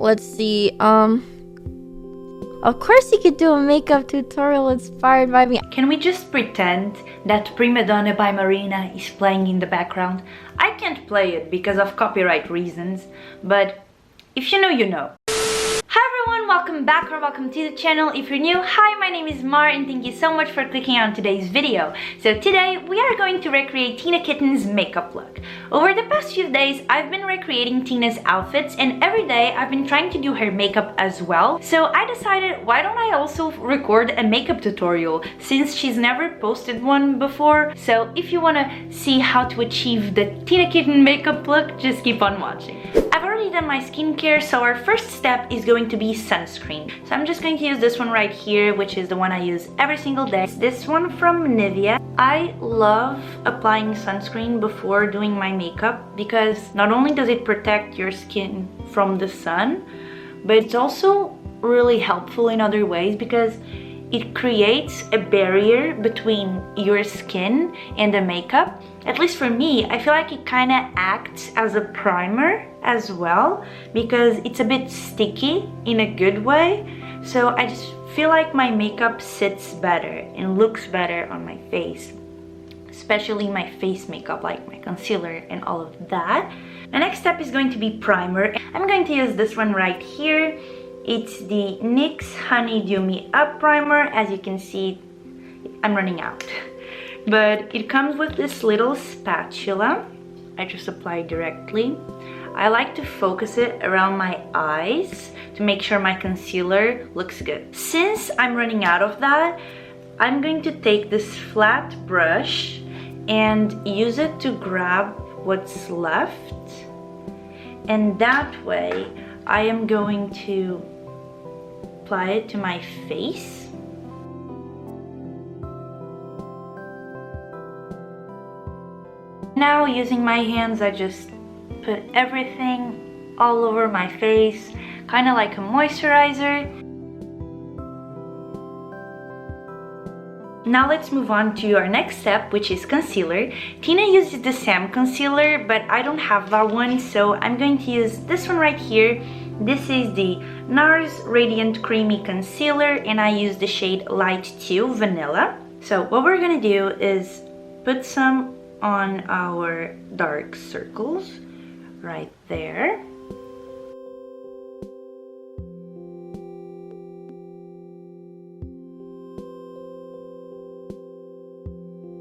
let's see. Of course you could do a makeup tutorial inspired by me. Can we just pretend that Prima Donna by Marina is playing in the background? I can't play it because of copyright reasons, but if you know, you know. Hi everyone, welcome back or welcome to the channel. If you're new, hi, my name is Mar and thank you so much for clicking on today's video. So today we are going to recreate TinaKitten's makeup look. Over the past few days, I've been recreating Tina's outfits and every day I've been trying to do her makeup as well. So I decided, why don't I also record a makeup tutorial since she's never posted one before. So if you want to see how to achieve the TinaKitten makeup look, just keep on watching. I've already done my skincare, so our first step is going to be sunscreen. So I'm just going to use this one right here, which is the one I use every single day. It's this one from Nivea. I love applying sunscreen before doing my makeup because not only does it protect your skin from the sun, but it's also really helpful in other ways because it creates a barrier between your skin and the makeup. At least for me, I feel like it kind of acts as a primer as well because it's a bit sticky in a good way. So I just feel like my makeup sits better and looks better on my face, especially my face makeup like my concealer and all of that. The next step is going to be primer. I'm going to use this one right here. It's the NYX Honey Dew Me Up primer. As you can see, I'm running out. But it comes with this little spatula. I just apply directly. I like to focus it around my eyes to make sure my concealer looks good. Since I'm running out of that, I'm going to take this flat brush and use it to grab what's left. And that way, I am going to apply it to my face. Now using my hands, I just put everything all over my face, kind of like a moisturizer. Now let's move on to our next step, which is concealer. Tina uses the Sam concealer, but I don't have that one, so I'm going to use this one right here. This is the Nars Radiant Creamy Concealer, and I use the shade Light 2 Vanilla. So what we're gonna do is put some on our dark circles right there.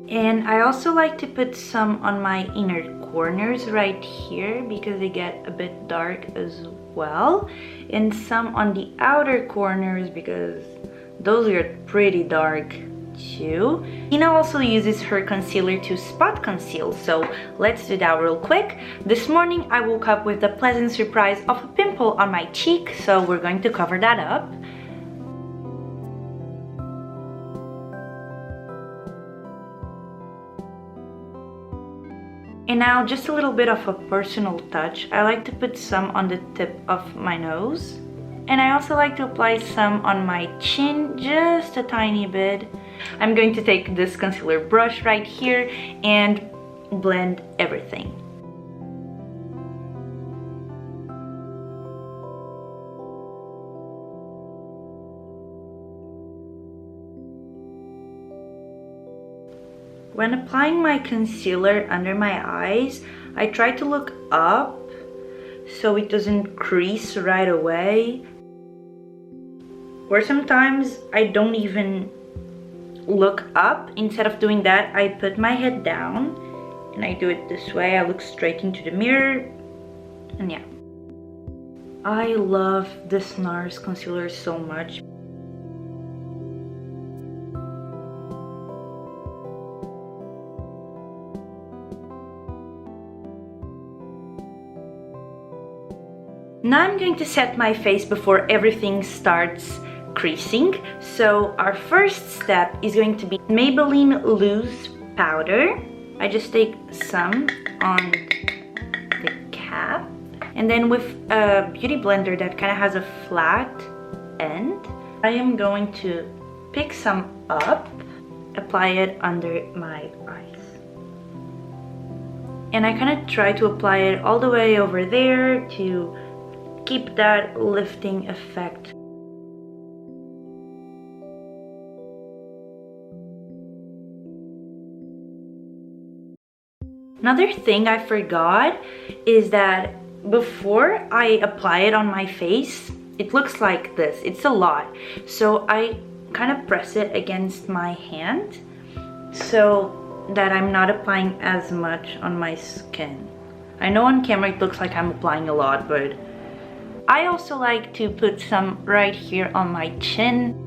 And I also like to put some on my inner corners right here because they get a bit dark as well. And some on the outer corners because those are pretty dark too. Tina also uses her concealer to spot conceal, so let's do that real quick. This morning I woke up with the pleasant surprise of a pimple on my cheek, so we're going to cover that up. And now just a little bit of a personal touch. I like to put some on the tip of my nose. And I also like to apply some on my chin, just a tiny bit. I'm going to take this concealer brush right here and blend everything. When applying my concealer under my eyes, I try to look up so it doesn't crease right away. Or sometimes I don't even look up. Instead of doing that, I put my head down and I do it this way. I look straight into the mirror and yeah. I love this Nars concealer so much. Now I'm going to set my face before everything starts creasing. So our first step is going to be Maybelline Loose Powder. I just take some on the cap. And then with a beauty blender that kind of has a flat end, I am going to pick some up, apply it under my eyes. And I kind of try to apply it all the way over there to keep that lifting effect. Another thing I forgot is that before I apply it on my face, it looks like this. It's a lot. So I kind of press it against my hand so that I'm not applying as much on my skin. I know on camera it looks like I'm applying a lot, but I also like to put some right here on my chin.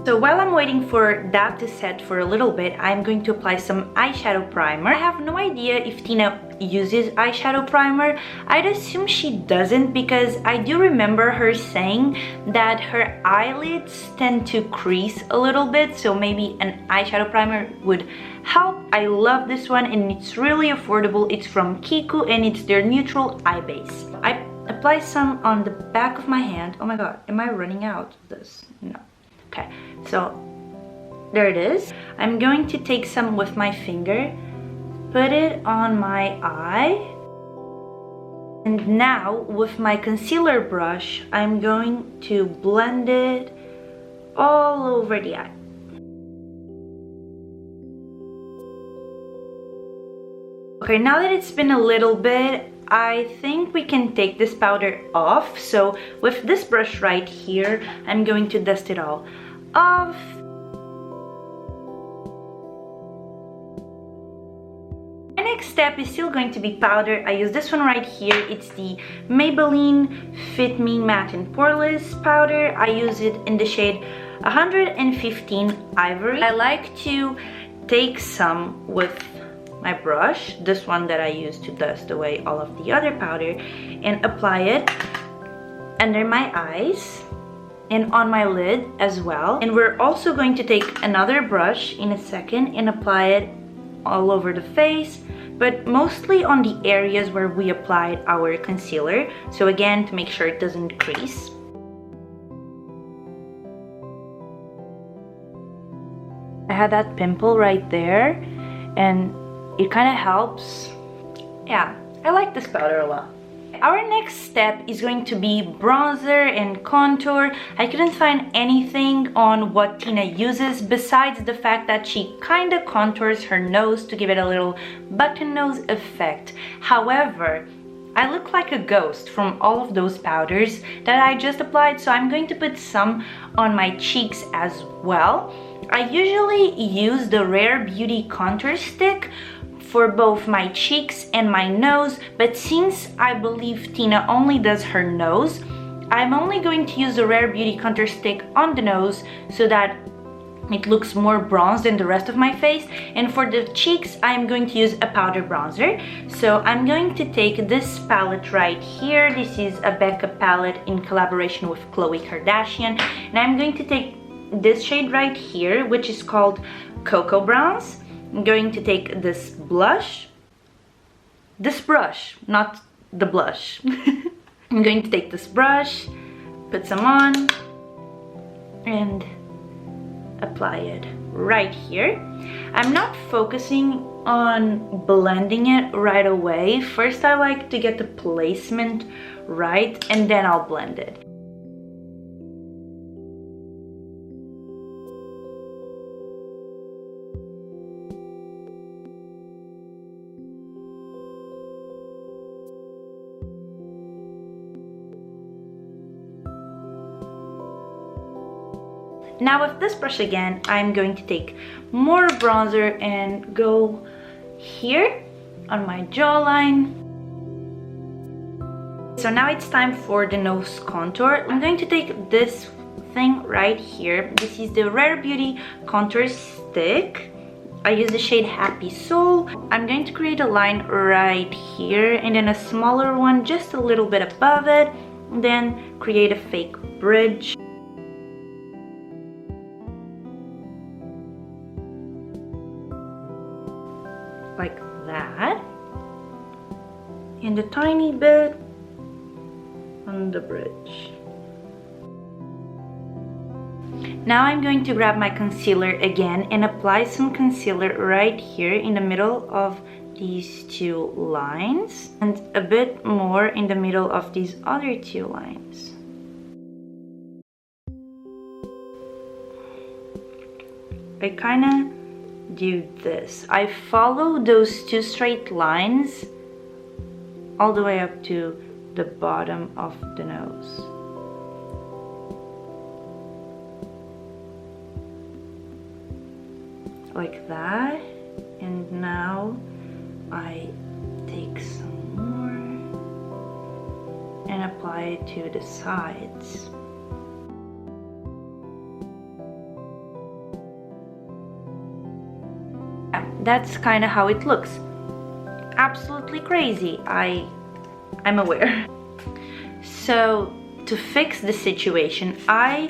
So while I'm waiting for that to set for a little bit, I'm going to apply some eyeshadow primer. I have no idea if Tina uses eyeshadow primer. I'd assume she doesn't, because I do remember her saying that her eyelids tend to crease a little bit, so maybe an eyeshadow primer would help. I love this one and it's really affordable. It's from Kiko and it's their neutral eye base. I apply some on the back of my hand. Oh my god, am I running out of this? No. Okay, so there it is. I'm going to take some with my finger, put it on my eye, and now with my concealer brush, I'm going to blend it all over the eye. Okay, now that it's been a little bit, I think we can take this powder off. So with this brush right here, I'm going to dust it all off. My next step is still going to be powder. I use this one right here. It's the Maybelline Fit Me Matte and Poreless powder. I use it in the shade 115 Ivory. I like to take some with my brush, this one that I use to dust away all of the other powder, and apply it under my eyes and on my lid as well. And we're also going to take another brush in a second and apply it all over the face, but mostly on the areas where we applied our concealer. So again, to make sure it doesn't crease. I had that pimple right there and it kind of helps. Yeah, I like this powder a lot. Our next step is going to be bronzer and contour. I couldn't find anything on what Tina uses besides the fact that she kind of contours her nose to give it a little button nose effect. However, I look like a ghost from all of those powders that I just applied, so I'm going to put some on my cheeks as well. I usually use the Rare Beauty contour stick for both my cheeks and my nose, but since I believe Tina only does her nose, I'm only going to use the Rare Beauty contour stick on the nose so that it looks more bronzed than the rest of my face. And for the cheeks, I'm going to use a powder bronzer. So I'm going to take this palette right here. This is a Becca palette in collaboration with Khloe Kardashian. And I'm going to take this shade right here, which is called Cocoa Bronze. I'm going to take this brush, not the blush. I'm going to take this brush, put some on, and apply it right here. I'm not focusing on blending it right away. First, I like to get the placement right, and then I'll blend it. Now with this brush again, I'm going to take more bronzer and go here on my jawline. So now it's time for the nose contour. I'm going to take this thing right here. This is the Rare Beauty contour stick. I use the shade Happy Soul. I'm going to create a line right here and then a smaller one just a little bit above it. And then create a fake bridge. Like that, and a tiny bit on the bridge. Now I'm going to grab my concealer again and apply some concealer right here in the middle of these two lines and a bit more in the middle of these other two lines. I kind of do this. I follow those two straight lines all the way up to the bottom of the nose. Like that. And now I take some more and apply it to the sides. Yeah, that's kind of how it looks. Absolutely crazy, I'm aware. So to fix the situation, I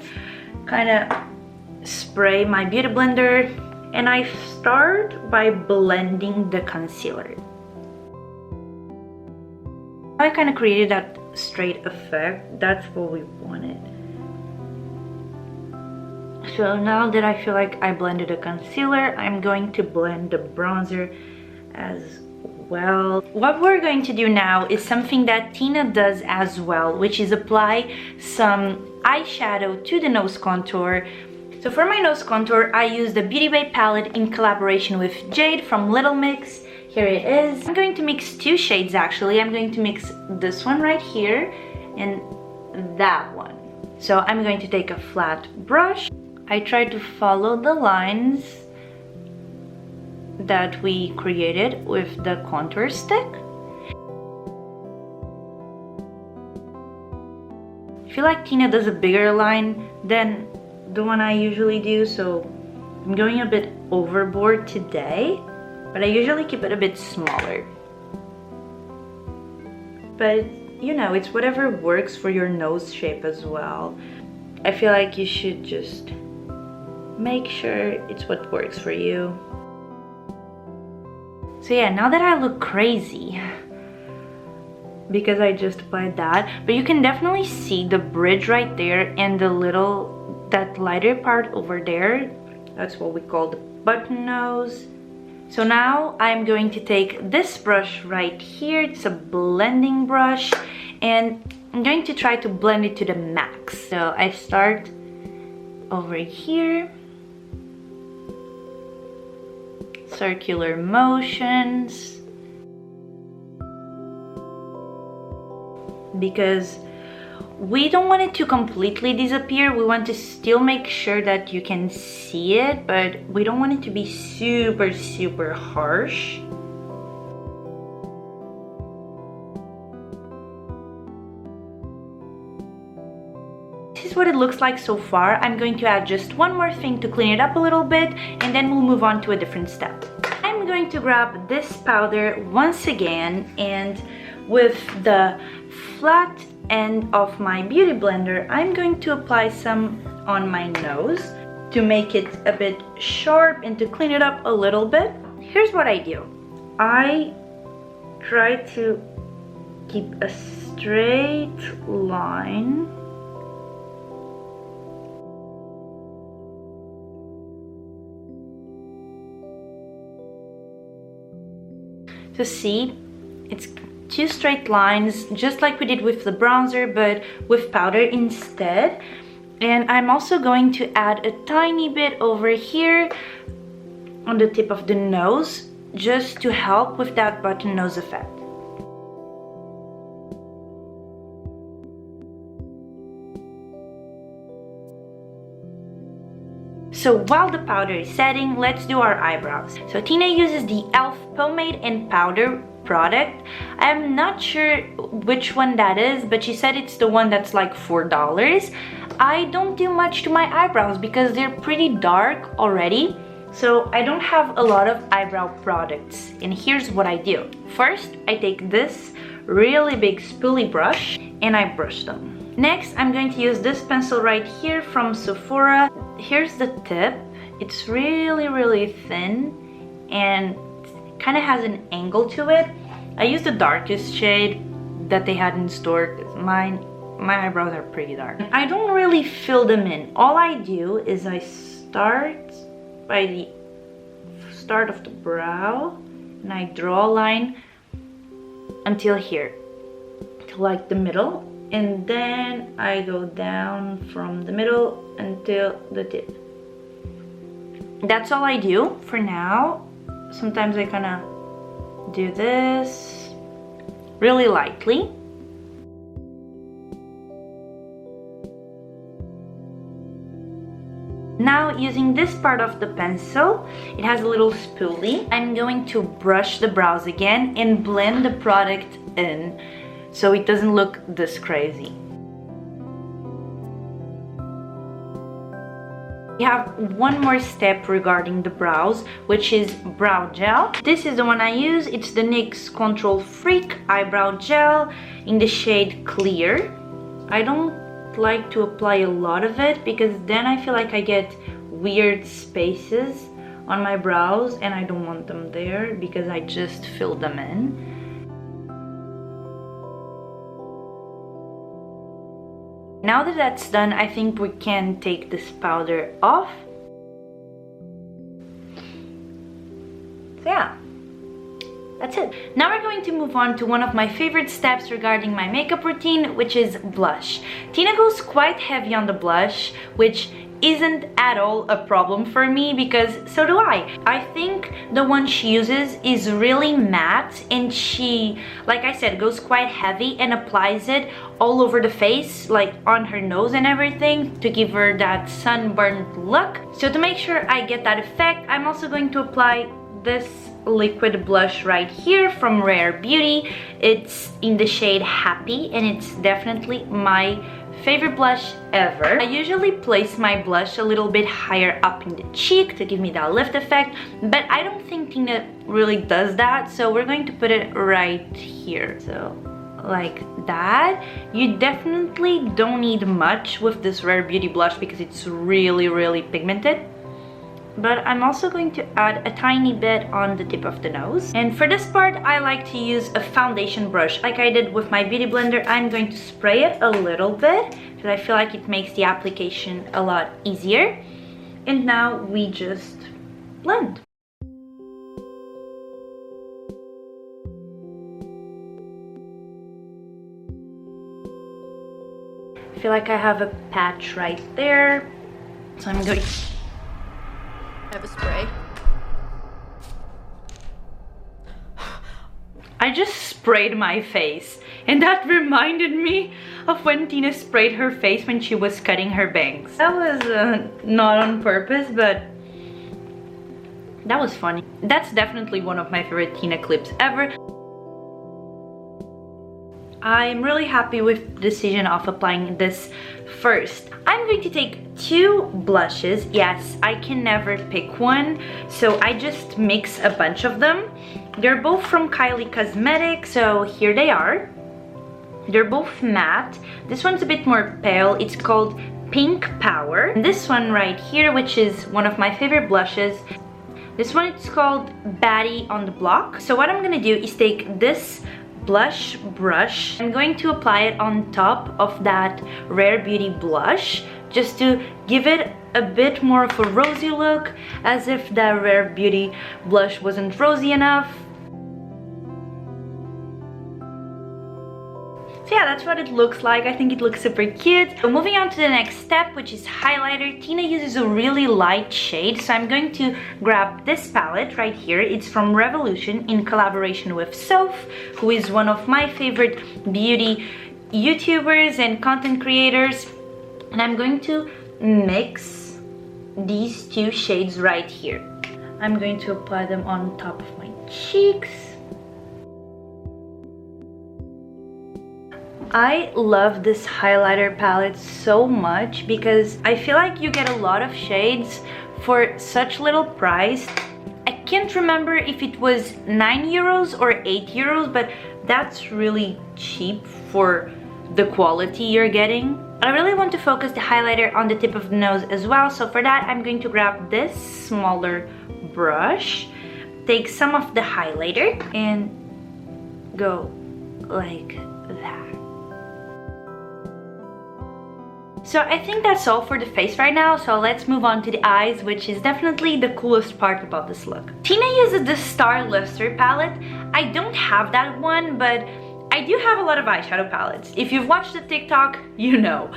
kind of spray my beauty blender and I start by blending the concealer. I kind of created that straight effect. That's what we wanted. So now that I feel like I blended the concealer, I'm going to blend the bronzer as well. What we're going to do now is something that Tina does as well, which is apply some eyeshadow to the nose contour. So for my nose contour, I use the Beauty Bay palette in collaboration with Jade from Little Mix. Here it is. I'm going to mix two shades actually. I'm going to mix this one right here and that one. So I'm going to take a flat brush. I try to follow the lines that we created with the contour stick. I feel like Tina does a bigger line than the one I usually do, so I'm going a bit overboard today, but I usually keep it a bit smaller. But you know, it's whatever works for your nose shape as well. I feel like you should just make sure it's what works for you. So yeah, now that I look crazy because I just applied that, but you can definitely see the bridge right there and the little, that lighter part over there. That's what we call the button nose. So now I'm going to take this brush right here. It's a blending brush and I'm going to try to blend it to the max. So I start over here. Circular motions, because we don't want it to completely disappear. We want to still make sure that you can see it, but we don't want it to be super harsh. This is what it looks like so far. I'm going to add just one more thing to clean it up a little bit, and then we'll move on to a different step. I'm going to grab this powder once again, and with the flat end of my beauty blender, I'm going to apply some on my nose to make it a bit sharp and to clean it up a little bit. Here's what I do. I try to keep a straight line . To see, it's two straight lines, just like we did with the bronzer, but with powder instead. And I'm also going to add a tiny bit over here on the tip of the nose, just to help with that button nose effect. So while the powder is setting, let's do our eyebrows. So Tina uses the e.l.f. pomade and powder product. I'm not sure which one that is, but she said it's the one that's like $4. I don't do much to my eyebrows because they're pretty dark already, so I don't have a lot of eyebrow products. And here's what I do. First, I take this really big spoolie brush and I brush them. Next, I'm going to use this pencil right here from Sephora. Here's the tip. It's really thin and kind of has an angle to it. I used the darkest shade that they had in store because my eyebrows are pretty dark. I don't really fill them in. All I do is I start by the start of the brow and I draw a line until here, to like the middle, and then I go down from the middle until the tip. That's all I do for now. Sometimes I kind of do this really lightly. Now, using this part of the pencil, it has a little spoolie. I'm going to brush the brows again and blend the product in so it doesn't look this crazy. We have one more step regarding the brows, which is brow gel. This is the one I use. It's the NYX Control Freak Eyebrow Gel in the shade Clear. I don't like to apply a lot of it because then I feel like I get weird spaces on my brows and I don't want them there because I just fill them in. Now that that's done, I think we can take this powder off. So yeah, that's it. Now we're going to move on to one of my favorite steps regarding my makeup routine, which is blush. Tina goes quite heavy on the blush, which isn't at all a problem for me because so do I. I think the one she uses is really matte and she, like I said, goes quite heavy and applies it all over the face, like on her nose and everything, to give her that sunburned look. So to make sure I get that effect, I'm also going to apply this liquid blush right here from Rare Beauty. It's in the shade Happy and it's definitely my favorite blush ever. I usually place my blush a little bit higher up in the cheek to give me that lift effect, but I don't think Tina really does that, so we're going to put it right here. So like that. You definitely don't need much with this Rare Beauty blush because it's really pigmented. But I'm also going to add a tiny bit on the tip of the nose. And for this part, I like to use a foundation brush. Like I did with my beauty blender, I'm going to spray it a little bit because I feel like it makes the application a lot easier. And now we just blend. I feel like I have a patch right there. So I'm going to have a spray. I just sprayed my face and that reminded me of when Tina sprayed her face when she was cutting her bangs. That was not on purpose, but that was funny. That's definitely one of my favorite Tina clips ever. I'm really happy with the decision of applying this first. I'm going to take two blushes. Yes, I can never pick one, so I just mix a bunch of them. They're both from Kylie Cosmetics, so here they are. They're both matte. This one's a bit more pale. It's called Pink Power. And this one right here, which is one of my favorite blushes, this one it's called Baddie on the Block. So what I'm gonna do is take this blush brush. I'm going to apply it on top of that Rare Beauty blush just to give it a bit more of a rosy look, as if that Rare Beauty blush wasn't rosy enough. So yeah, that's what it looks like. I think it looks super cute. So moving on to the next step, which is highlighter. Tina uses a really light shade, so I'm going to grab this palette right here. It's from Revolution in collaboration with Soph, who is one of my favorite beauty YouTubers and content creators. And I'm going to mix these two shades right here. I'm going to apply them on top of my cheeks. I love this highlighter palette so much because I feel like you get a lot of shades for such little price. I can't remember if it was 9 euros or 8 euros, but that's really cheap for the quality you're getting. I really want to focus the highlighter on the tip of the nose as well, so for that I'm going to grab this smaller brush, take some of the highlighter and go like that. So I think that's all for the face right now, so let's move on to the eyes, which is definitely the coolest part about this look. Tina uses the Star Luster palette. I don't have that one, but I do have a lot of eyeshadow palettes. If you've watched the TikTok, you know.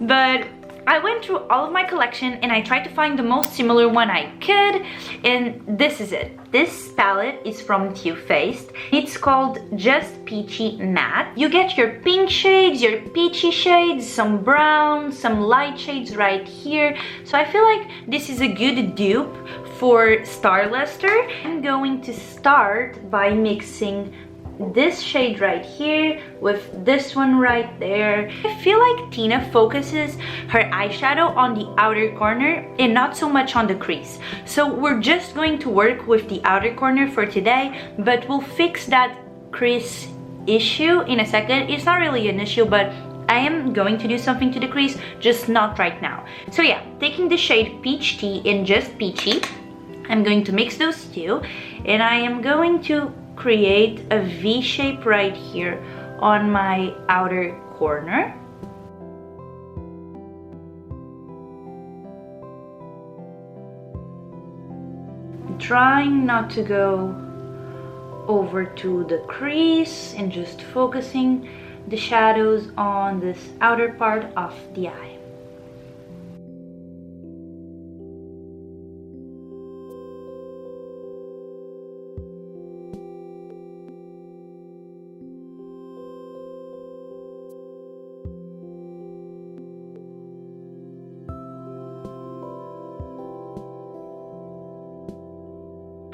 But I went through all of my collection and I tried to find the most similar one I could, and this is it. This palette is from Too Faced. It's called Just Peachy Matte. You get your pink shades, your peachy shades, some brown, some light shades right here. So I feel like this is a good dupe for Star Luster. I'm going to start by mixing this shade right here with this one right there. I feel like Tina focuses her eyeshadow on the outer corner and not so much on the crease. So we're just going to work with the outer corner for today, but we'll fix that crease issue in a second. It's not really an issue, but I am going to do something to the crease, just not right now. So yeah, taking the shade Peach Tea in Just Peachy, I'm going to mix those two, and I am going to create a V shape right here on my outer corner. Trying not to go over to the crease and just focusing the shadows on this outer part of the eye.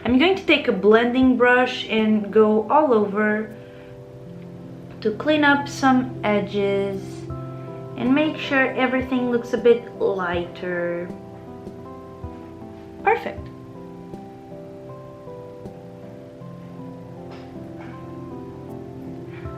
I'm going to take a blending brush and go all over to clean up some edges and make sure everything looks a bit lighter. Perfect.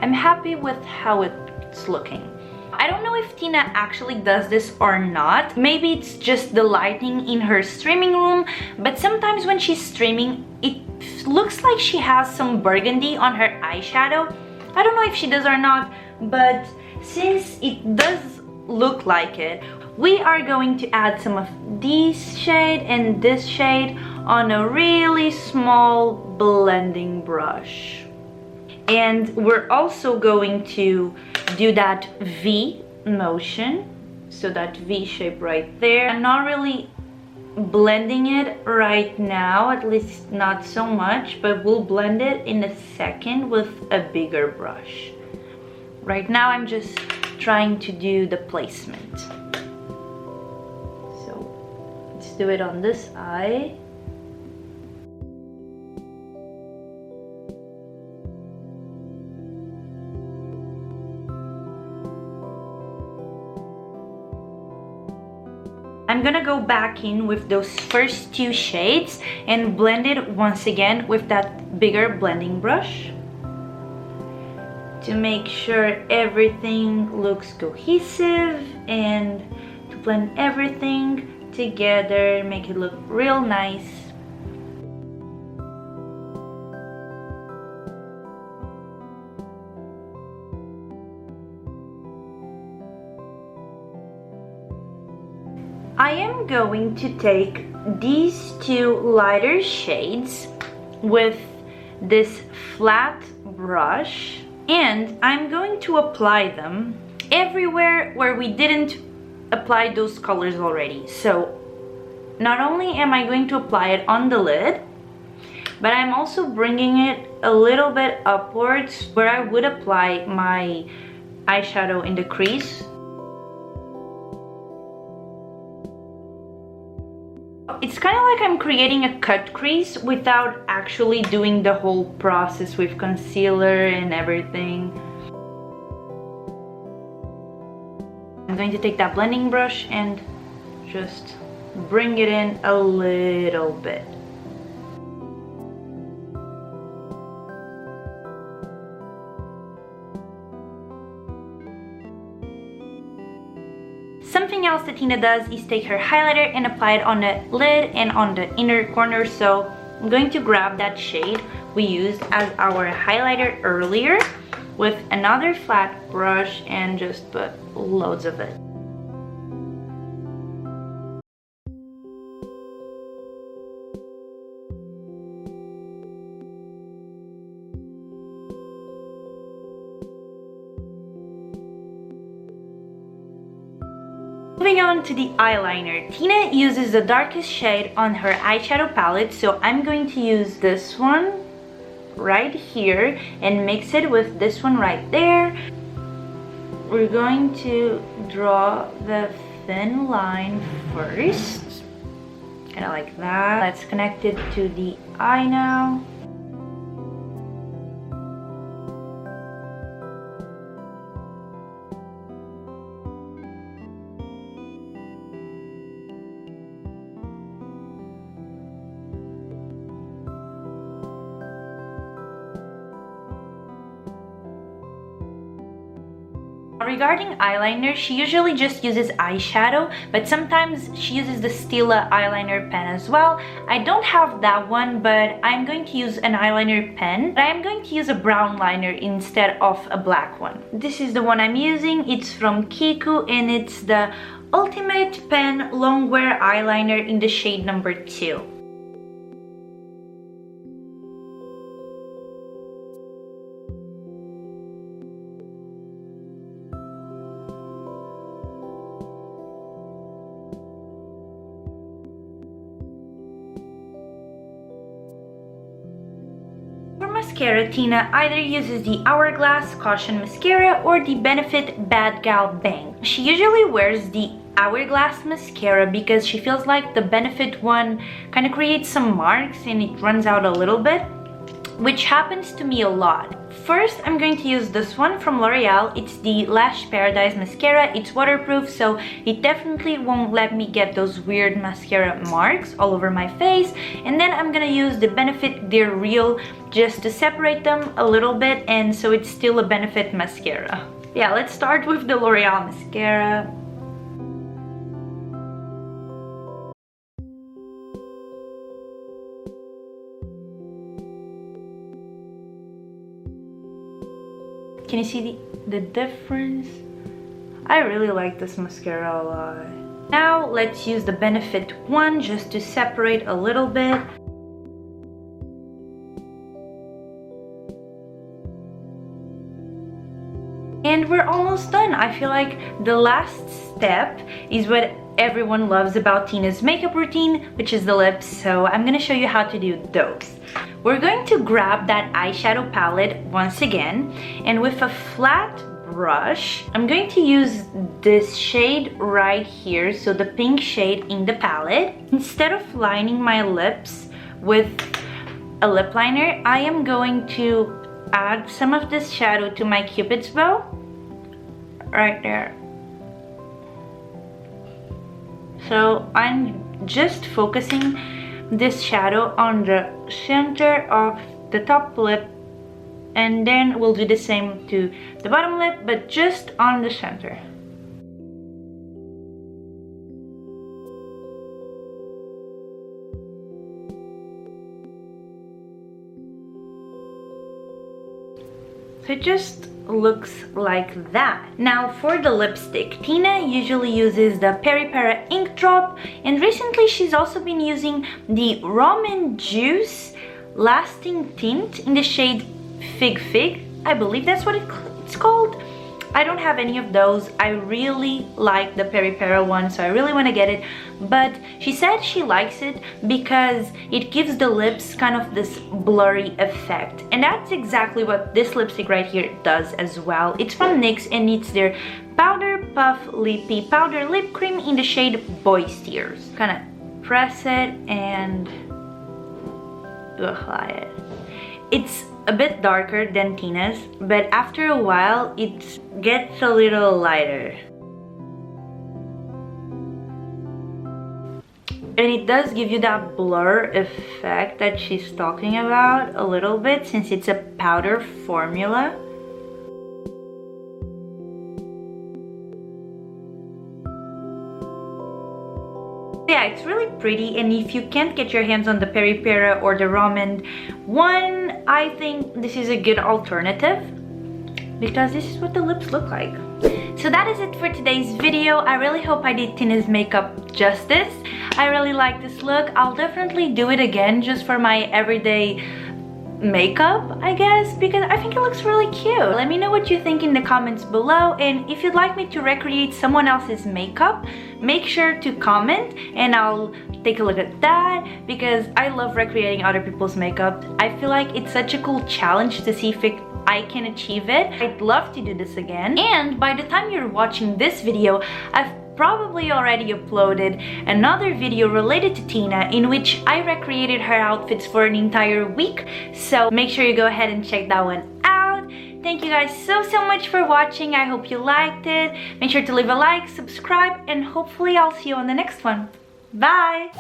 I'm happy with how it's looking. I don't know if Tina actually does this or not. Maybe it's just the lighting in her streaming room, but sometimes when she's streaming, it looks like she has some burgundy on her eyeshadow. I don't know if she does or not, but since it does look like it, we are going to add some of this shade and this shade on a really small blending brush. And we're also going to do that V motion, so that V shape right there. I'm not really blending it right now, at least not so much, but we'll blend it in a second with a bigger brush. Right now I'm just trying to do the placement. So let's do it on this eye. I'm gonna go back in with those first two shades and blend it once again with that bigger blending brush to make sure everything looks cohesive and to blend everything together, make it look real nice. I am going to take these two lighter shades with this flat brush and I'm going to apply them everywhere where we didn't apply those colors already. So not only am I going to apply it on the lid, but I'm also bringing it a little bit upwards where I would apply my eyeshadow in the crease. It's kind of like I'm creating a cut crease without actually doing the whole process with concealer and everything. I'm going to take that blending brush and just bring it in a little bit. Something else that Tina does is take her highlighter and apply it on the lid and on the inner corner. So I'm going to grab that shade we used as our highlighter earlier with another flat brush and just put loads of it. Moving on to the eyeliner. Tina uses the darkest shade on her eyeshadow palette, so I'm going to use this one right here and mix it with this one right there. We're going to draw the thin line first, kind of like that. Let's connect it to the eye now. Regarding eyeliner, she usually just uses eyeshadow, but sometimes she uses the Stila eyeliner pen as well. I don't have that one, but I'm going to use an eyeliner pen. But I'm going to use a brown liner instead of a black one. This is the one I'm using. It's from Kiko and it's the Ultimate Pen Longwear Eyeliner in the shade number 2. Mascara, Tina either uses the Hourglass Caution Mascara or the Benefit Bad Gal Bang. She usually wears the Hourglass Mascara because she feels like the Benefit one kind of creates some marks and it runs out a little bit, which happens to me a lot. First, I'm going to use this one from L'Oreal. It's the Lash Paradise Mascara. It's waterproof, so it definitely won't let me get those weird mascara marks all over my face. And then I'm gonna use the Benefit They're Real just to separate them a little bit, and so it's still a Benefit mascara. Yeah, let's start with the L'Oreal mascara. Can you see the difference? I really like this mascara a lot. Now let's use the Benefit one just to separate a little bit. And we're almost done. I feel like the last step is what everyone loves about Tina's makeup routine, which is the lips. So I'm gonna show you how to do those. We're going to grab that eyeshadow palette once again, and with a flat brush, I'm going to use this shade right here, so the pink shade in the palette. Instead of lining my lips with a lip liner, I am going to add some of this shadow to my Cupid's bow, right there. So I'm just focusing this shadow on the center of the top lip, and then we'll do the same to the bottom lip, but just on the center. So it just looks like that. Now for the lipstick, Tina usually uses the Peri Para Ink Drop, and recently she's also been using the Ramen Juice Lasting Tint in the shade Fig Fig. I believe that's what it's called. I don't have any of those. I really like the Peri Para one, so I really want to get it. But she said she likes it because it gives the lips kind of this blurry effect. And that's exactly what this lipstick right here does as well. It's from NYX and it's their Powder Puff Lippy Powder Lip Cream in the shade Boy's Tears. Kind of press it and apply it. It's a bit darker than Tina's, but after a while it gets a little lighter. And it does give you that blur effect that she's talking about a little bit, since it's a powder formula. Yeah, it's really pretty, and if you can't get your hands on the Peri Para or the Ramen one, I think this is a good alternative because this is what the lips look like. So that is it for today's video. I really hope I did Tina's makeup justice. I really like this look. I'll definitely do it again just for my everyday makeup, I guess, because I think it looks really cute. Let me know what you think in the comments below, and if you'd like me to recreate someone else's makeup, make sure to comment and I'll take a look at that, because I love recreating other people's makeup. I feel like it's such a cool challenge to see if I can achieve it. I'd love to do this again. And by the time you're watching this video, I've probably already uploaded another video related to Tina in which I recreated her outfits for an entire week, so make sure you go ahead and check that one out. Thank you guys so much for watching. I hope you liked it. Make sure to leave a like, subscribe, and hopefully I'll see you on the next one. Bye!